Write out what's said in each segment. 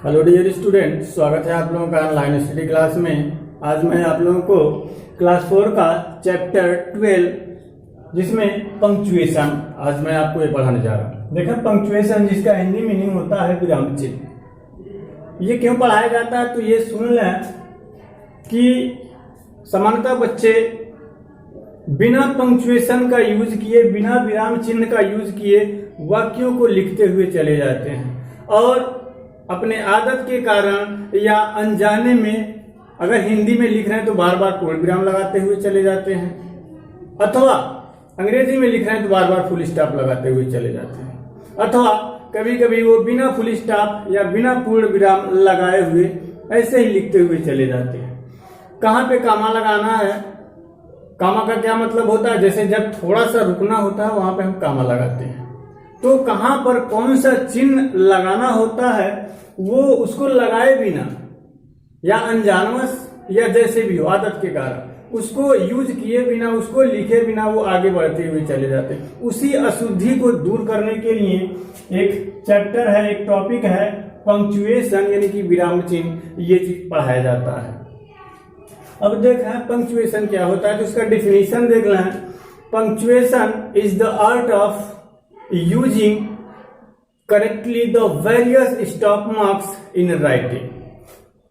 Hello dear student, स्वागत है आप लोगों का ऑनलाइन स्टडी क्लास में। आज मैं आप लोगों को क्लास 4 का चैप्टर 12 जिसमें पंक्चुएशन आज मैं आपको ये पढ़ाने जा रहा हूँ। देखें, पंक्चुएशन जिसका हिंदी मीनिंग होता है विराम चिन्ह। ये क्यों पढ़ाया जाता है तो ये सुन लें कि सामान्यतः बच्चे बिना पंक्चुएशन का यूज किए, बिना विराम चिन्ह का यूज किए वाक्यों को लिखते हुए चले जाते हैं और अपने आदत के कारण या अनजाने में अगर हिंदी में लिख रहे हैं तो बार बार पूर्ण विराम लगाते हुए चले जाते हैं, अथवा अंग्रेजी में लिख रहे हैं तो बार बार फुल स्टॉप लगाते हुए चले जाते हैं, अथवा कभी कभी वो बिना फुल स्टॉप या बिना पूर्ण विराम लगाए हुए ऐसे ही लिखते हुए चले जाते हैं। कहाँ पे कामा लगाना है, कामा का क्या मतलब होता है, जैसे जब थोड़ा सा रुकना होता है वहां पे हम कामा लगाते हैं, तो कहां पर कौन सा चिन्ह लगाना होता है वो उसको लगाए बिना या अनजानवश या जैसे भी हो आदत के कारण उसको यूज किए बिना, उसको लिखे बिना वो आगे बढ़ते हुए चले जाते हैं। उसी अशुद्धि को दूर करने के लिए एक चैप्टर है, एक टॉपिक है पंक्चुएशन यानी कि विराम चिन्ह, ये चीज पढ़ाया जाता है। अब देखें पंक्चुएशन क्या होता है तो उसका डिफिनीशन देख लें। Punctuation is the art of using correctly the various stop marks in writing.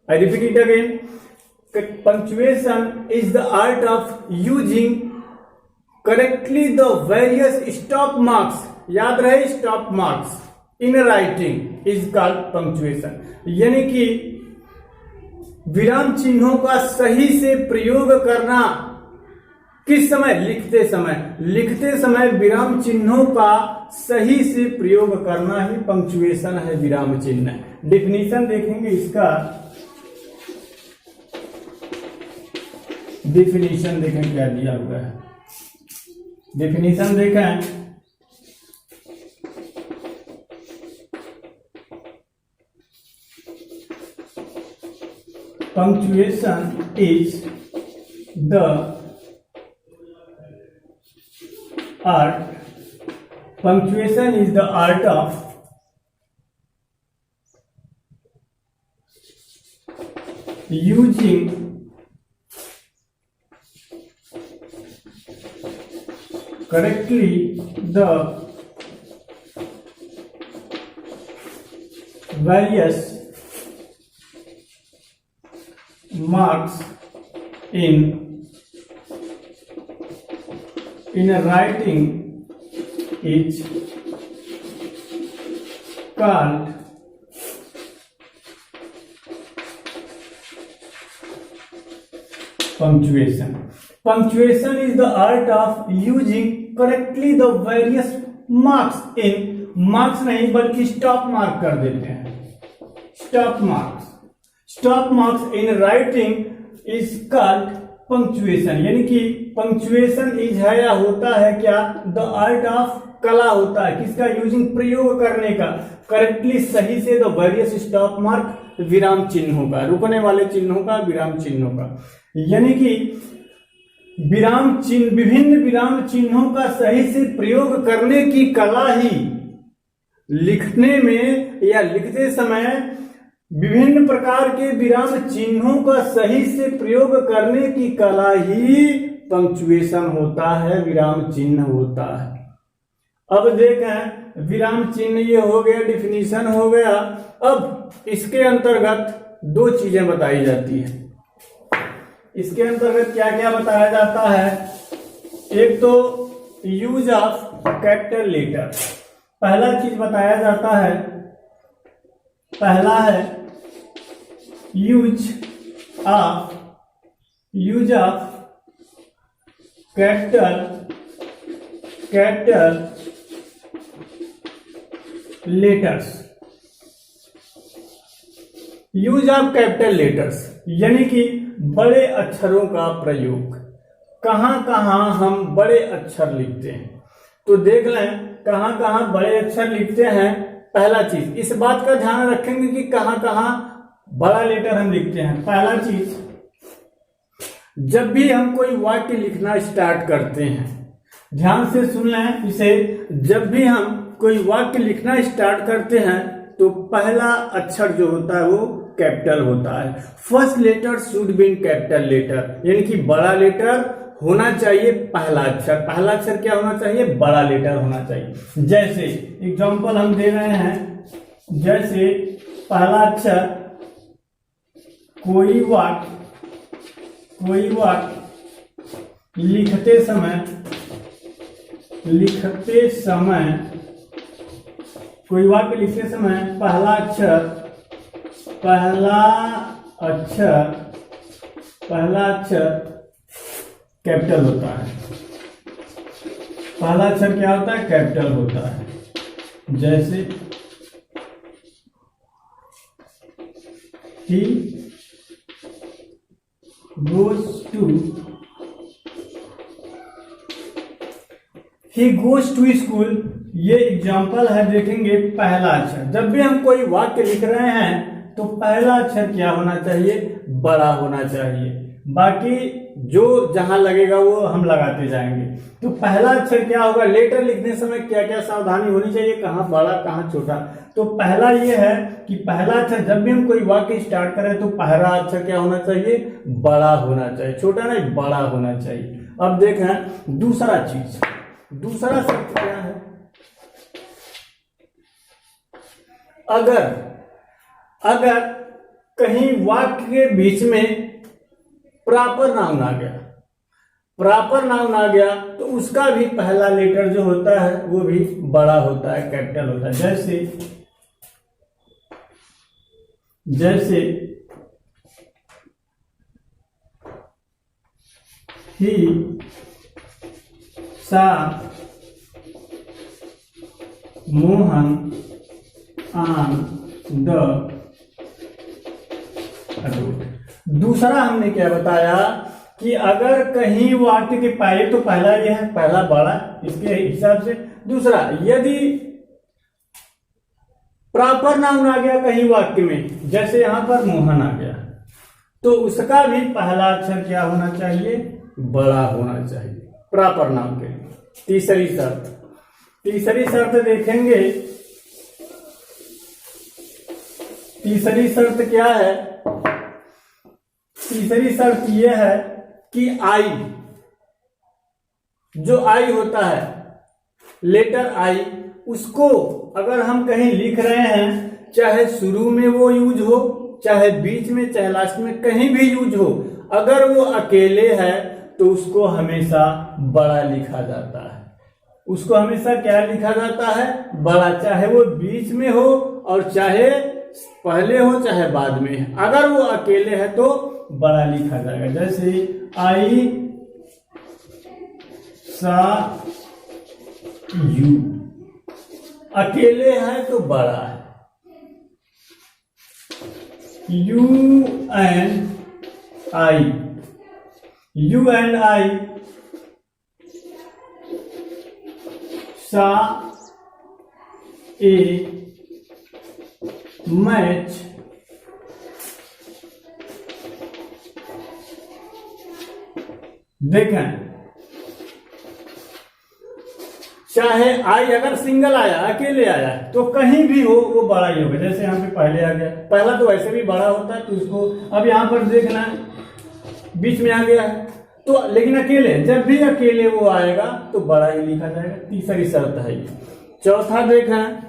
I repeat it again. Punctuation is the art of using correctly the various stop marks. याद रहे stop marks in writing is called punctuation. यानी कि विराम चिन्हों का सही से प्रयोग करना। किस समय? लिखते समय विराम चिन्हों का सही से प्रयोग करना ही पंक्चुएशन है, विराम चिन्ह। डेफिनेशन देखेंगे इसका, डेफिनेशन देखें क्या दिया हुआ है। डेफिनेशन देखें, punctuation is the art. Punctuation is the art of using correctly the various marks in writing is called punctuation. Punctuation is the art of using correctly the various marks in, marks नहीं बल्कि stop mark कर देते हैं, stop marks in writing is called punctuation. यानी कि punctuation is है या होता है क्या, द आर्ट ऑफ, कला होता है किसका, यूजिंग प्रयोग करने का, करेक्टली सही से, द वेरियस स्टॉप मार्क विराम चिन्हों का, रुकने वाले चिन्हों का, विराम चिन्हों का। यानी कि विराम चिन्ह, विभिन्न विराम चिन्हों का सही से प्रयोग करने की कला ही लिखने में या लिखते समय विभिन्न प्रकार के विराम चिन्हों का सही से प्रयोग करने की कला ही पंक्चुएशन होता है, विराम चिन्ह होता है। अब देखें विराम चिन्ह ये हो गया, डिफिनीशन हो गया। अब इसके अंतर्गत दो चीजें बताई जाती है। इसके अंतर्गत क्या क्या बताया जाता है, एक तो यूज ऑफ कैपिटल लेटर, पहला चीज बताया जाता है, पहला है use of capital letters. Use of capital letters यानी कि बड़े अक्षरों का प्रयोग। कहां कहां हम बड़े अक्षर लिखते हैं तो देख लें कहां कहां बड़े अक्षर लिखते हैं। पहला चीज इस बात का ध्यान रखेंगे कि कहां कहां बड़ा लेटर हम लिखते हैं। पहला चीज, जब भी हम कोई वाक्य लिखना स्टार्ट करते हैं, ध्यान से सुन लें इसे, जब भी हम कोई वाक्य लिखना स्टार्ट करते हैं तो पहला अक्षर जो होता है वो कैपिटल होता है। First letter should be in capital letter, यानी कि बड़ा लेटर होना चाहिए पहला अक्षर। पहला अक्षर क्या होना चाहिए? बड़ा लेटर होना चाहिए। जैसे एग्जांपल हम दे रहे हैं, जैसे पहला अक्षर कोई वाक्य लिखते समय कोई वाक्य लिखते समय पहला अक्षर कैपिटल होता है। पहला अक्षर क्या होता है? कैपिटल होता है। जैसे he goes to school, ये एग्जाम्पल है। देखेंगे पहला अक्षर, जब भी हम कोई वाक्य लिख रहे हैं तो पहला अक्षर क्या होना चाहिए? बड़ा होना चाहिए। बाकी जो जहां लगेगा वो हम लगाते जाएंगे। तो पहला अक्षर क्या होगा? लेटर लिखने समय क्या क्या सावधानी होनी चाहिए, कहाँ बड़ा कहाँ छोटा। तो पहला ये है कि पहला अक्षर जब भी हम कोई वाक्य स्टार्ट करें तो पहला अक्षर क्या होना चाहिए? बड़ा होना चाहिए, छोटा नहीं, बड़ा होना चाहिए। अब देखें दूसरा शब्द क्या है? अगर कहीं वाक्य के बीच में प्रॉपर नाउन आ गया तो उसका भी पहला लेटर जो होता है वो भी बड़ा होता है, कैपिटल होता है। जैसे ही सा मोहन ऑन द रोड। दूसरा हमने क्या बताया कि अगर कहीं वाक्य के पहले, तो पहला यह है, पहला बड़ा, इसके हिसाब से। दूसरा, यदि प्रॉपर नाउन आ गया कहीं वाक्य में, जैसे यहां पर मोहन आ गया, तो उसका भी पहला अक्षर क्या होना चाहिए? बड़ा होना चाहिए, प्रॉपर नाउन के लिए। तीसरी शर्त देखेंगे। तीसरी शर्त क्या है? तीसरी शर्त यह है कि जो आई होता है, लेटर आई, उसको अगर हम कहीं लिख रहे हैं, चाहे शुरू में वो यूज हो, चाहे बीच में, चाहे लास्ट में, कहीं भी यूज हो, अगर वो अकेले है तो उसको हमेशा बड़ा लिखा जाता है। उसको हमेशा क्या लिखा जाता है? बड़ा, चाहे वो बीच में हो और चाहे पहले हो चाहे बाद में। अगर वो अकेले है तो बड़ा लिखा जाएगा। जैसे आई सा यू, अकेले है तो बड़ा है। यू एंड आई सा ए मैच देखें, चाहे आई अगर सिंगल आया, अकेले आया, तो कहीं भी हो वो बड़ा ही होगा। जैसे यहाँ पे पहले आ गया, पहला तो वैसे भी बड़ा होता है, तो इसको अब यहाँ पर देखना है, बीच में आ गया है तो, लेकिन अकेले, जब भी अकेले वो आएगा तो बड़ा ही लिखा जाएगा। तीसरी शर्त है ये। चौथा देखें,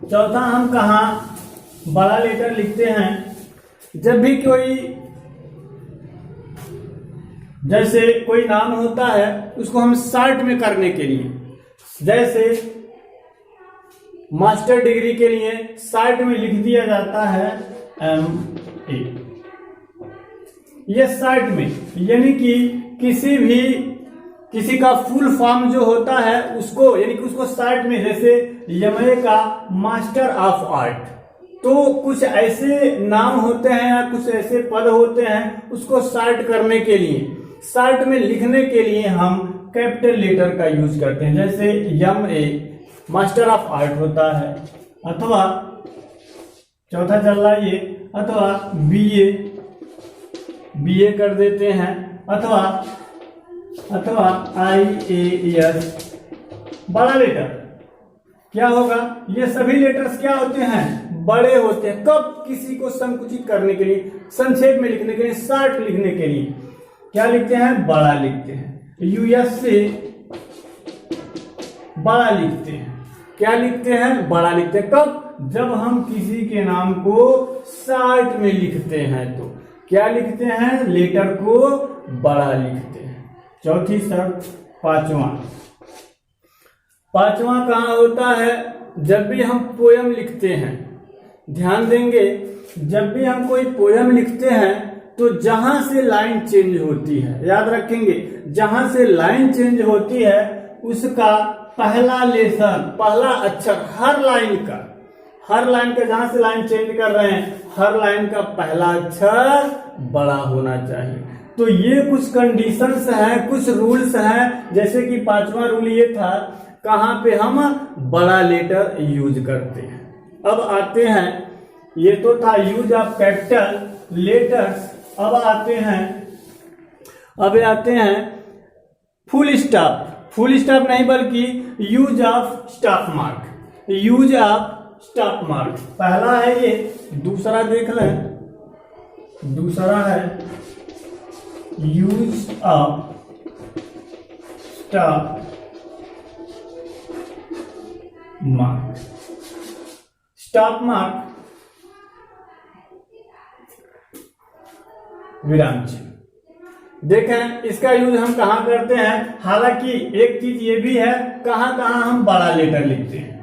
चौथा हम कहाँ बड़ा लेटर लिखते हैं? जब भी जैसे कोई नाम होता है, उसको हम शॉर्ट में करने के लिए, जैसे मास्टर डिग्री के लिए शॉर्ट में लिख दिया जाता है MA। ये शॉर्ट में, यानी कि किसी का फुल फॉर्म जो होता है उसको, यानी कि उसको शॉर्ट में, जैसे MA का मास्टर ऑफ आर्ट, तो कुछ ऐसे नाम होते हैं या कुछ ऐसे पद होते हैं, उसको शॉर्ट करने के लिए, शॉर्ट में लिखने के लिए हम कैपिटल लेटर का यूज करते हैं। जैसे MA मास्टर ऑफ आर्ट होता है, अथवा चौथा चल रहा है ये, अथवा BA कर देते हैं, अथवा IAS बड़ा लेटर, क्या होगा, ये सभी लेटर्स क्या होते हैं, बड़े होते हैं। कब, किसी को संकुचित करने के लिए, संक्षेप में लिखने के लिए, शॉर्ट लिखने के लिए क्या लिखते हैं, बड़ा लिखते हैं। यूएस से बड़ा लिखते हैं, क्या लिखते हैं, बड़ा लिखते हैं। कब, जब हम किसी के नाम को शॉर्ट में लिखते हैं तो क्या लिखते हैं, लेटर को बड़ा लिखते हैं। चौथी शर्त, पांचवा कहां होता है, जब भी हम पोयम लिखते हैं। ध्यान देंगे, जब भी हम कोई पोयम लिखते हैं तो जहां से लाइन चेंज होती है, याद रखेंगे, जहां से लाइन चेंज होती है उसका पहला लेसन, पहला अक्षर हर लाइन का जहां से लाइन चेंज कर रहे हैं, हर लाइन का पहला अक्षर बड़ा होना चाहिए। तो ये कुछ कंडीशंस हैं, कुछ रूल्स हैं। जैसे कि पांचवा रूल ये था, कहां पे हम बड़ा लेटर यूज करते हैं। अब आते हैं, ये तो था यूज ऑफ कैपिटल लेटर्स। अब आते हैं फुल स्टॉप नहीं बल्कि यूज ऑफ स्टॉप मार्क। पहला है ये, दूसरा देख लें, दूसरा है यूज ऑफ स्टॉप मार्क, विराम चिन्ह। देखें, इसका यूज हम कहां करते हैं। हालांकि एक चीज ये भी है, कहां हम बड़ा लेटर लिखते हैं,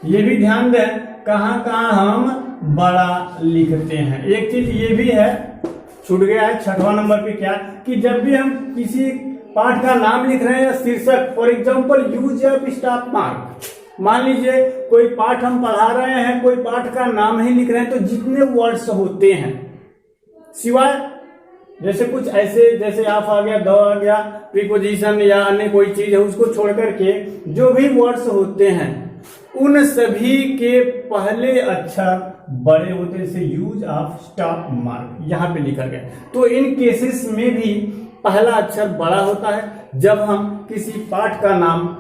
ये भी ध्यान दें, कहां हम बड़ा लिखते हैं। एक चीज ये भी है, छूट गया है 6वां नंबर पे, क्या कि जब भी हम किसी पाठ का नाम लिख रहे हैं या शीर्षक, for example use of stop mark, मान लीजिए कोई पाठ हम पढ़ा रहे हैं, कोई पाठ का नाम ही लिख रहे हैं, तो जितने वर्ड्स होते हैं, सिवाय जैसे कुछ ऐसे, जैसे आप आ गया, द आ गया, प्रीपोजिशन या अन्य कोई चीज है, उसको छोड़ करके जो भी वर्ड्स होते हैं उन सभी के पहले अक्षर बड़े होते हैं। जैसे यूज ऑफ स्टॉप मार्क यहां पे लिखा गया, तो इन केसेस में भी पहला अक्षर बड़ा होता है जब हम किसी पाठ का नाम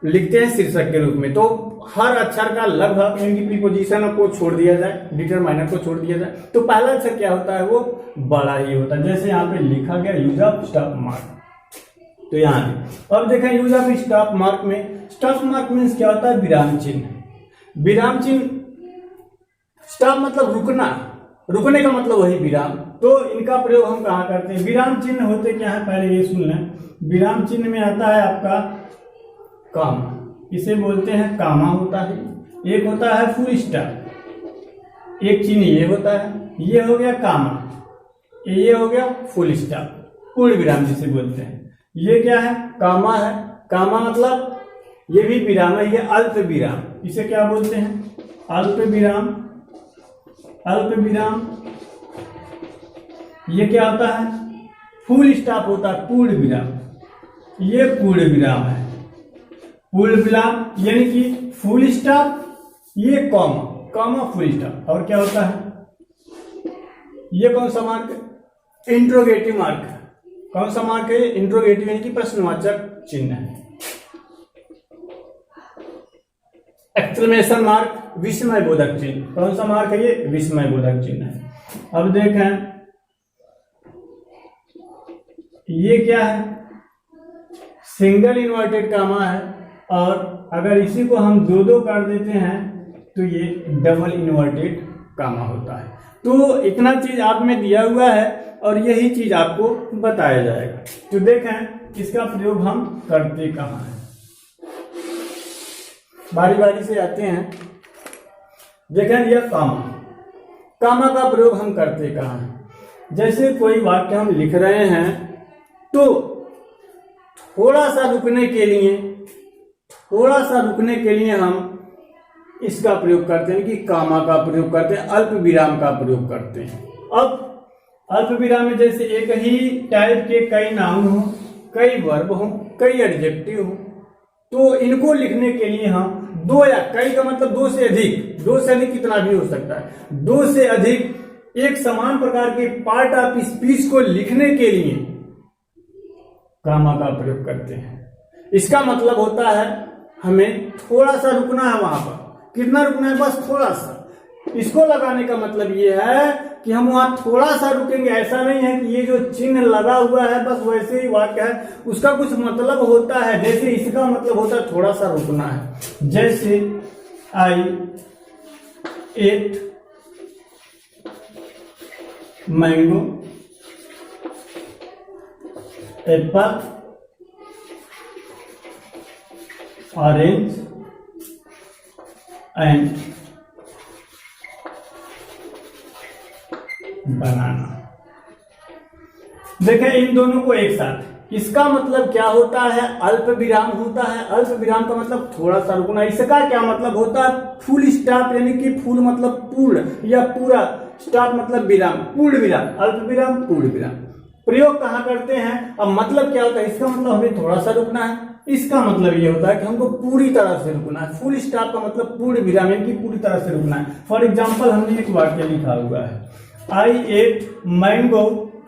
लिखते हैं शीर्षक के रूप में। तो हर अक्षर का लगभग इनकी प्रीपोजिशन को छोड़ दिया जाए, डिटरमाइनर को छोड़ दिया जाए, तो पहला अक्षर क्या होता है, वो बड़ा ही होता है। जैसे यहाँ पे लिखा गया यूज ऑफ स्टॉप मार्क, तो यहाँ पे अब देखें यूज ऑफ स्टॉप मार्क में, स्टॉप मार्क मीन्स क्या होता है, विराम चिन्ह। स्टॉप मतलब रुकने का मतलब वही विराम। तो इनका प्रयोग हम कहाँ करते हैं, विराम चिन्ह होते क्या है, पहले ये सुन लें। विराम चिन्ह में आता है आपका कामा, इसे बोलते हैं कामा होता है। एक होता है फुल स्टॉप, एक चिन्ह ये होता है, ये हो गया कामा, ये हो गया फुल स्टॉप, पूर्ण विराम जिसे बोलते हैं। ये क्या है, कामा है। कामा मतलब ये भी विराम है, ये अल्प विराम, इसे क्या बोलते हैं, अल्प विराम। ये क्या होता है, फुल स्टॉप होता है, पूर्ण विराम। ये पूर्ण विराम है, पूर्ण विराम यानी कि फुल स्टॉप, ये कॉमा फुल स्टॉप। और क्या होता है, ये कौन सा मार्क, इंट्रोगेटिव मार्क। कौन सा मार्क है, इंट्रोगेटिव यानी कि प्रश्नवाचक चिन्ह है। एक्सक्लेमेशन मार्क, विस्मय बोधक चिन्ह। कौन सा मार्क है, ये विस्मय बोधक चिन्ह है। अब देखें ये क्या है, सिंगल इन्वर्टेड कामा है, और अगर इसी को हम दो कर देते हैं तो ये डबल इन्वर्टेड कामा होता है। तो इतना चीज आप में दिया हुआ है और यही चीज आपको बताया जाएगा। तो देखें इसका प्रयोग हम करते कहाँ हैं, बारी बारी से आते हैं। देखें यह कामा का प्रयोग हम करते कहाँ हैं। जैसे कोई वाक्य हम लिख रहे हैं तो थोड़ा सा रुकने के लिए हम इसका प्रयोग करते हैं कि कामा का प्रयोग करते हैं, अल्प विराम का प्रयोग करते हैं। अब अल्प विराम में जैसे एक ही टाइप के कई नाउन हो, कई वर्ब हो, कई एडजेक्टिव हो, तो इनको लिखने के लिए हम दो या कई का मतलब दो से अधिक कितना भी हो सकता है, दो से अधिक एक समान प्रकार के पार्ट ऑफ स्पीच को लिखने के लिए कामा का प्रयोग करते हैं। इसका मतलब होता है हमें थोड़ा सा रुकना है वहां पर। कितना रुकना है? बस थोड़ा सा। इसको लगाने का मतलब ये है कि हम वहां थोड़ा सा रुकेंगे। ऐसा नहीं है कि ये जो चिन्ह लगा हुआ है बस वैसे ही वाक्य है, उसका कुछ मतलब होता है। जैसे इसका मतलब होता है थोड़ा सा रुकना है। जैसे I ate mango apple orange and banana. देखें इन दोनों को एक साथ, इसका मतलब क्या होता है? अल्प विराम होता है। अल्प विराम का मतलब थोड़ा सा रुकना। इसका क्या मतलब होता है? फुल स्टॉप, यानी कि फुल मतलब पूर्ण या पूरा, स्टॉप मतलब विराम, पूर्ण विराम, अल्प विराम, पूर्ण विराम। प्रयोग कहाँ करते हैं? अब मतलब क्या होता है? इसका मतलब हमें थोड़ा सा रुकना है। इसका मतलब ये होता है कि हमको पूरी तरह से रुकना है। फुल स्टॉप का मतलब पूर्ण विराम, यानी कि पूरी तरह से रुकना है। फॉर एग्जाम्पल हमने एक वाक्य लिखा हुआ है, I ate mango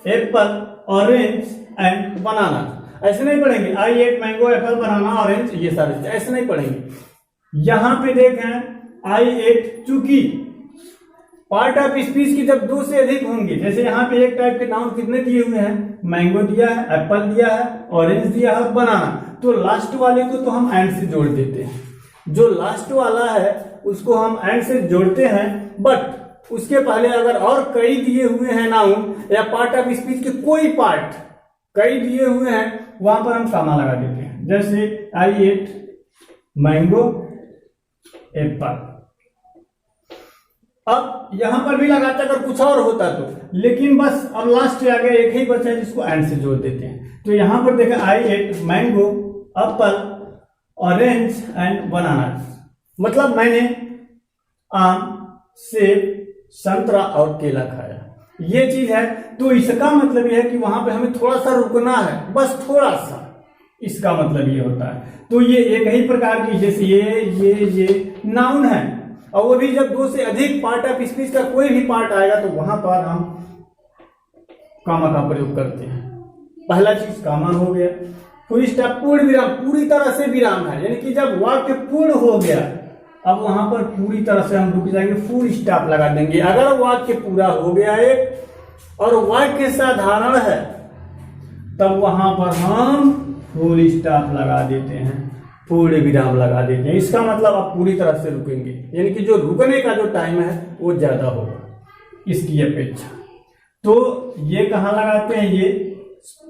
apple orange and banana. ऐसे नहीं पढ़ेंगे I ate mango apple banana orange, ये सारे ऐसे नहीं पढ़ेंगे। यहां पे देखें आई एट, चूंकि पार्ट ऑफ स्पीच की जब दो से अधिक होंगे, जैसे यहाँ पे एक टाइप के नाउन कितने दिए हुए हैं? मैंगो दिया है, एप्पल दिया है, ऑरेंज दिया है, बनाना। तो लास्ट वाले को तो हम एंड से जोड़ देते हैं। जो लास्ट वाला है उसको हम एंड से जोड़ते हैं, बट उसके पहले अगर और कई दिए हुए हैं नाउन या पार्ट ऑफ स्पीच के कोई पार्ट कई दिए हुए हैं, वहां पर हम कामा लगा देते हैं। जैसे आई एट मैंगो एप्पल। अब यहां पर भी लगाते अगर कुछ और होता तो, लेकिन बस अब लास्ट आ गया, एक ही बचा है जिसको एंड से जोड़ देते हैं। तो यहां पर देखा I ate mango apple orange and banana, मतलब मैंने आम सेब संतरा और केला खाया, ये चीज है। तो इसका मतलब यह है कि वहां पे हमें थोड़ा सा रुकना है, बस थोड़ा सा, इसका मतलब ये होता है। तो ये एक ही प्रकार की, जैसे ये नाउन है, और वो भी जब दो से अधिक पार्ट ऑफ स्पीच का कोई भी पार्ट आएगा तो वहां पर हम कामा का प्रयोग करते हैं। पहला चीज कामा हो गया। फुल स्टॉप, पूर्ण विराम, पूरी तरह से विराम है, यानी कि जब वाक्य पूर्ण हो गया अब वहां पर पूरी तरह से हम रुक जाएंगे, फुल स्टॉप लगा देंगे। अगर वाक्य पूरा हो गया एक और वाक्य साधारण है तब वहां पर हम फुल स्टॉप लगा देते हैं, पूर्ण विराम लगा देते हैं। इसका मतलब आप पूरी तरह से रुकेंगे, यानी कि जो रुकने का जो टाइम है वो ज्यादा होगा इसकी अपेक्षा। तो ये कहां लगाते हैं, ये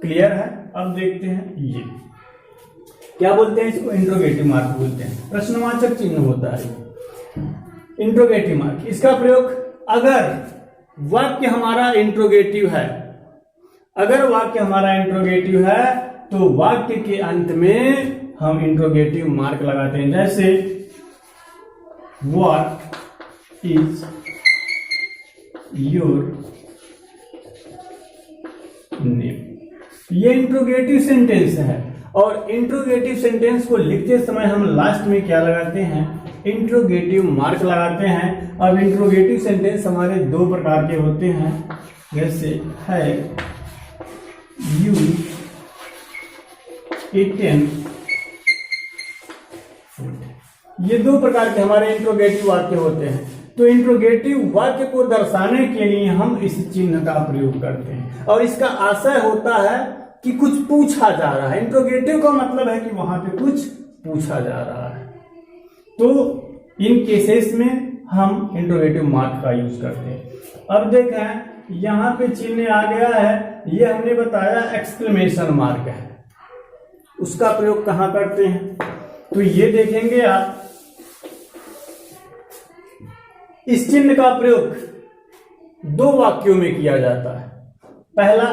क्लियर है। अब देखते हैं ये क्या बोलते हैं, इसको इंट्रोगेटिव मार्क बोलते हैं, प्रश्नवाचक चिन्ह होता है इंट्रोगेटिव मार्क। इसका प्रयोग अगर वाक्य हमारा इंट्रोगेटिव है, अगर वाक्य हमारा इंट्रोगेटिव है तो वाक्य के अंत में हम इंट्रोगेटिव मार्क लगाते हैं। जैसे व्हाट इज योर नेम, ये इंट्रोगेटिव सेंटेंस है। और इंट्रोगेटिव सेंटेंस को लिखते समय हम लास्ट में क्या लगाते हैं, इंट्रोगेटिव मार्क लगाते हैं। अब इंट्रोगेटिव सेंटेंस हमारे दो प्रकार के होते हैं, जैसे है यू ईटन फूड, ये दो प्रकार के हमारे इंट्रोगेटिव वाक्य होते हैं। तो इंट्रोगेटिव वाक्य को दर्शाने के लिए हम इस चिन्ह का प्रयोग करते हैं, और इसका आशय होता है कि कुछ पूछा जा रहा है। इंट्रोगेटिव का मतलब है कि वहां पे कुछ पूछा जा रहा है। तो इन केसेस में हम इंट्रोगेटिव मार्क का यूज करते हैं। अब देखें यहां पे चिन्ह आ गया है, ये हमने बताया एक्सक्लेमेशन मार्क है, उसका प्रयोग कहां करते हैं, तो ये देखेंगे आप, इस चिन्ह का प्रयोग दो वाक्यों में किया जाता है। पहला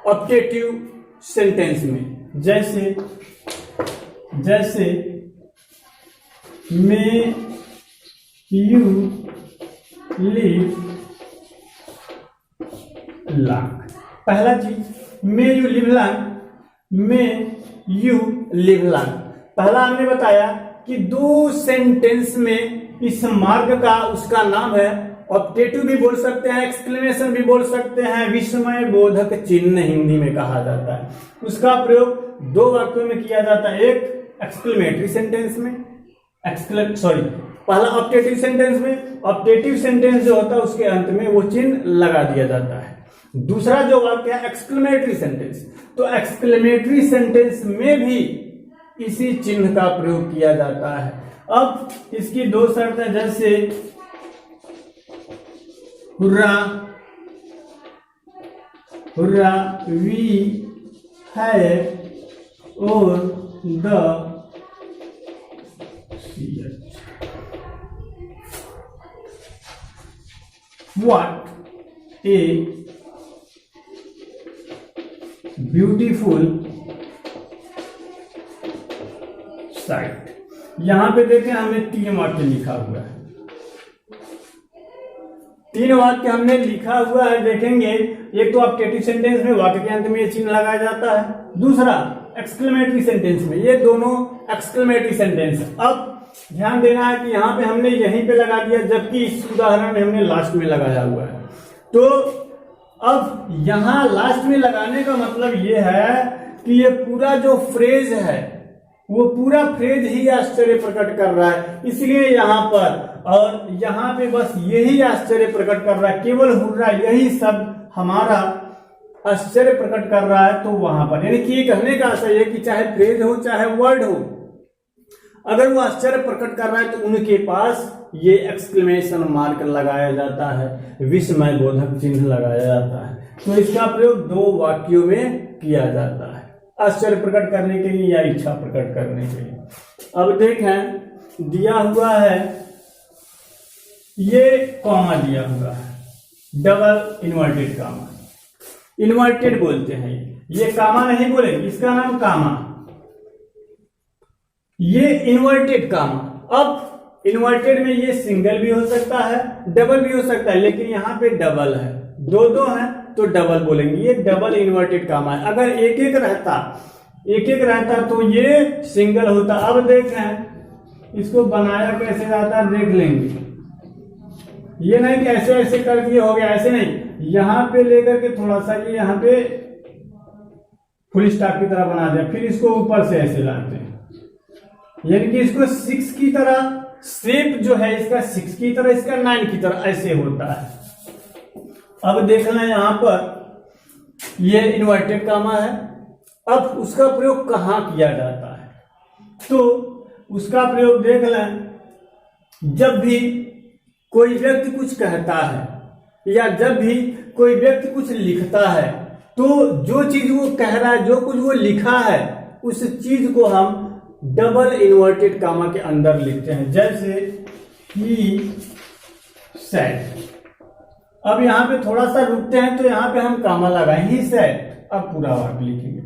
ऑब्जेक्टिव सेंटेंस में, जैसे मे यू लिव लॉन्ग, पहला चीज may you live long, may you live long. पहला हमने बताया कि दो सेंटेंस में इस मार्ग का उसका नाम है, ऑब्जेक्टिव भी बोल सकते हैं, एक्सक्लेमेशन भी बोल सकते हैं, विस्मय बोधक चिन्ह हिंदी में कहा जाता है। उसका प्रयोग दो वाक्यों में किया जाता है, एक एक्सक्लेमेटरी सेंटेंस में, पहला ऑप्टेटिव सेंटेंस में, ऑप्टेटिव सेंटेंस जो होता है उसके अंत में वो चिन्ह लगा दिया जाता है। दूसरा जो वाक्य है एक्सक्लेमेटरी सेंटेंस, तो एक्सक्लेमेटरी सेंटेंस में भी इसी चिन्ह का प्रयोग किया जाता है। अब इसकी दो शर्त है, जैसे हुर्रा, हुर्रा, वी हैव और the what a beautiful sight. यहां पे देखें हमने 3 वाक्य लिखा हुआ है, 3 वाक्य हमने लिखा हुआ है। देखेंगे एक तो ऑप्टेटिव सेंटेंस में वाक्य के अंत में ये चिन्ह लगाया जाता है, दूसरा एक्सक्लेमेटरी सेंटेंस में, ये दोनों एक्सक्लेमेटरी सेंटेंस है। अब ध्यान देना है कि यहाँ पे हमने यहीं पे लगा दिया, जबकि इस उदाहरण में हमने लास्ट में लगाया हुआ है। तो अब यहां लास्ट में लगाने का मतलब ये है कि ये पूरा जो फ्रेज है वो पूरा फ्रेज ही आश्चर्य प्रकट कर रहा है, इसलिए यहां पर और यहां पे बस यही आश्चर्य प्रकट कर रहा है, केवल हुर्रा यही शब्द हमारा आश्चर्य प्रकट कर रहा है। तो वहां पर यानी कि कहने का आशय है कि चाहे फ्रेज हो चाहे वर्ड हो, अगर वो आश्चर्य प्रकट कर रहा है तो उनके पास ये एक्सक्लेमेशन मार्क लगाया जाता है, विस्मय बोधक चिन्ह लगाया जाता है। तो इसका प्रयोग 2 वाक्यों में किया जाता है, आश्चर्य प्रकट करने के लिए या इच्छा प्रकट करने के लिए। अब देखें दिया हुआ है, ये कॉमा दिया हुआ है, डबल इन्वर्टेड कामा, इन्वर्टेड बोलते हैं, ये कामा नहीं बोलेंगे, इसका नाम कामा, ये इन्वर्टेड कामा। अब इन्वर्टेड में ये सिंगल भी हो सकता है, डबल भी हो सकता है, लेकिन यहाँ पे डबल है, 2 है तो डबल बोलेंगे, ये डबल इन्वर्टेड कामा है। अगर एक एक रहता तो ये सिंगल होता। अब देखें इसको बनाया कैसे जाता है, देख लेंगे। ये नहीं कि ऐसे ऐसे कर दिए हो गया, ऐसे नहीं, यहां पे लेकर के थोड़ा सा ये यहाँ पे फुल स्टॉप की तरह बना दिया, फिर इसको ऊपर से ऐसे लाते हैं, यानी कि इसको 6 की तरह, शेप जो है इसका 6 की तरह, इसका 9 की तरह ऐसे होता है। अब देखना यहां पर ये इन्वर्टेड कामा है। अब उसका प्रयोग कहां किया जाता है, तो उसका प्रयोग देख लें, जब भी कोई व्यक्ति कुछ कहता है या जब भी कोई व्यक्ति कुछ लिखता है, तो जो चीज वो कह रहा है, जो कुछ वो लिखा है, उस चीज को हम डबल इन्वर्टेड कामा के अंदर लिखते हैं। जैसे ही सेड, अब यहां पे थोड़ा सा रुकते हैं तो यहां पे हम कामा लगाएं, ही सेड। अब पूरा वाक्य लिखेंगे,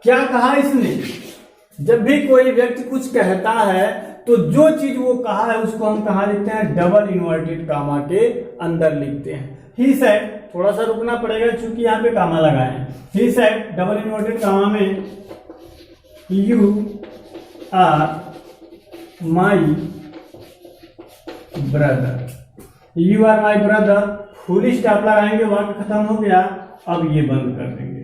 क्या कहा इसने। जब भी कोई व्यक्ति कुछ कहता है तो जो चीज वो कहा है उसको हम कहां लिखते हैं, डबल इन्वर्टेड कामा के अंदर लिखते हैं। ही सेड, थोड़ा सा रुकना पड़ेगा क्योंकि यहां पे कामा लगाए हैं। He said double inverted comma में, you are my brother, you are my brother, full stop लगाएंगे, वाक्य खत्म हो गया। अब ये बंद कर देंगे,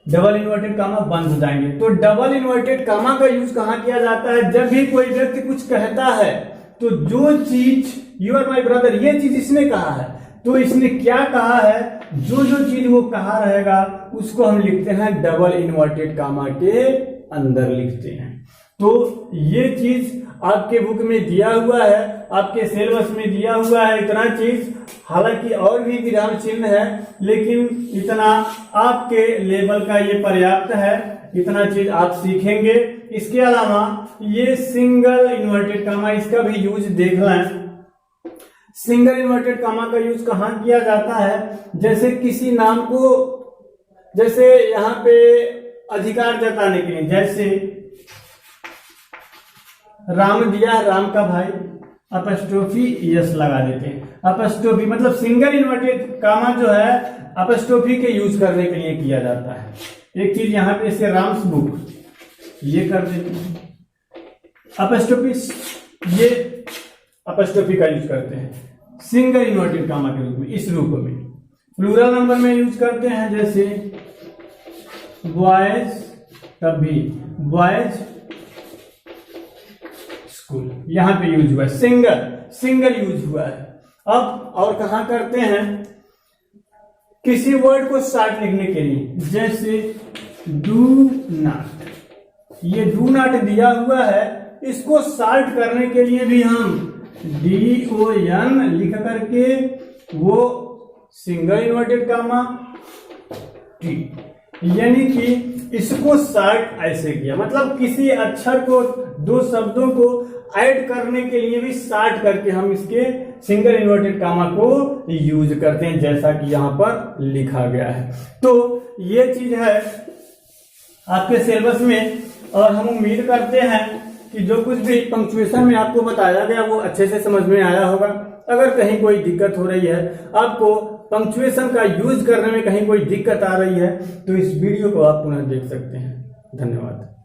डबल इन्वर्टेड कामा बंद हो जाएंगे। तो डबल इन्वर्टेड कामा का यूज कहां किया जाता है, जब भी कोई व्यक्ति कुछ कहता है तो जो चीज, यू आर माई ब्रदर, ये चीज इसने कहा है, तो इसने क्या कहा है, जो जो चीज वो कहा रहेगा उसको हम लिखते हैं डबल इन्वर्टेड कामा के अंदर लिखते हैं। तो ये चीज आपके बुक में दिया हुआ है, आपके सिलेबस में दिया हुआ है इतना चीज। हालांकि और भी विराम चिन्ह है, लेकिन इतना आपके लेवल का ये पर्याप्त है, इतना चीज आप सीखेंगे। इसके अलावा ये सिंगल इन्वर्टेड कामा, इसका भी यूज देख लें। सिंगल इन्वर्टेड कामा का यूज कहां किया जाता है, जैसे किसी नाम को, जैसे यहां पे अधिकार जताने के लिए, जैसे राम दिया, राम का भाई, अपस्ट्रोफी यस लगा देते हैं। अपस्ट्रोफी मतलब सिंगल इन्वर्टेड कामा जो है अपस्ट्रोफी के यूज करने के लिए किया जाता है। एक चीज यहां पे इसे राम्स बुक ये कर देते हैं, अपस्ट्रोफी, ये अपस्ट्रोफी का यूज करते हैं सिंगल इन्वर्टेड कामा के रूप में, इस रूप में। प्लूरल नंबर में यूज करते हैं, जैसे बॉयज तब भी बॉयज स्कूल यहां पे यूज हुआ है, सिंगल यूज हुआ है। अब और कहां करते हैं, किसी वर्ड को शॉर्ट लिखने के लिए, जैसे डू नॉट, ये डू नॉट दिया हुआ है, इसको शॉर्ट करने के लिए भी हम DON लिख करके वो सिंगल इन्वर्टेड कामा T, यानी कि इसको शॉर्ट ऐसे किया, मतलब किसी अक्षर को, दो शब्दों को ऐड करने के लिए भी शॉर्ट करके हम इसके सिंगल इन्वर्टेड कामा को यूज करते हैं, जैसा कि यहां पर लिखा गया है। तो ये चीज है आपके सिलेबस में, और हम उम्मीद करते हैं कि जो कुछ भी पंक्चुएशन में आपको बताया गया वो अच्छे से समझ में आया होगा। अगर कहीं कोई दिक्कत हो रही है, आपको पंक्चुएशन का यूज करने में कहीं कोई दिक्कत आ रही है, तो इस वीडियो को आप पुनः देख सकते हैं। धन्यवाद।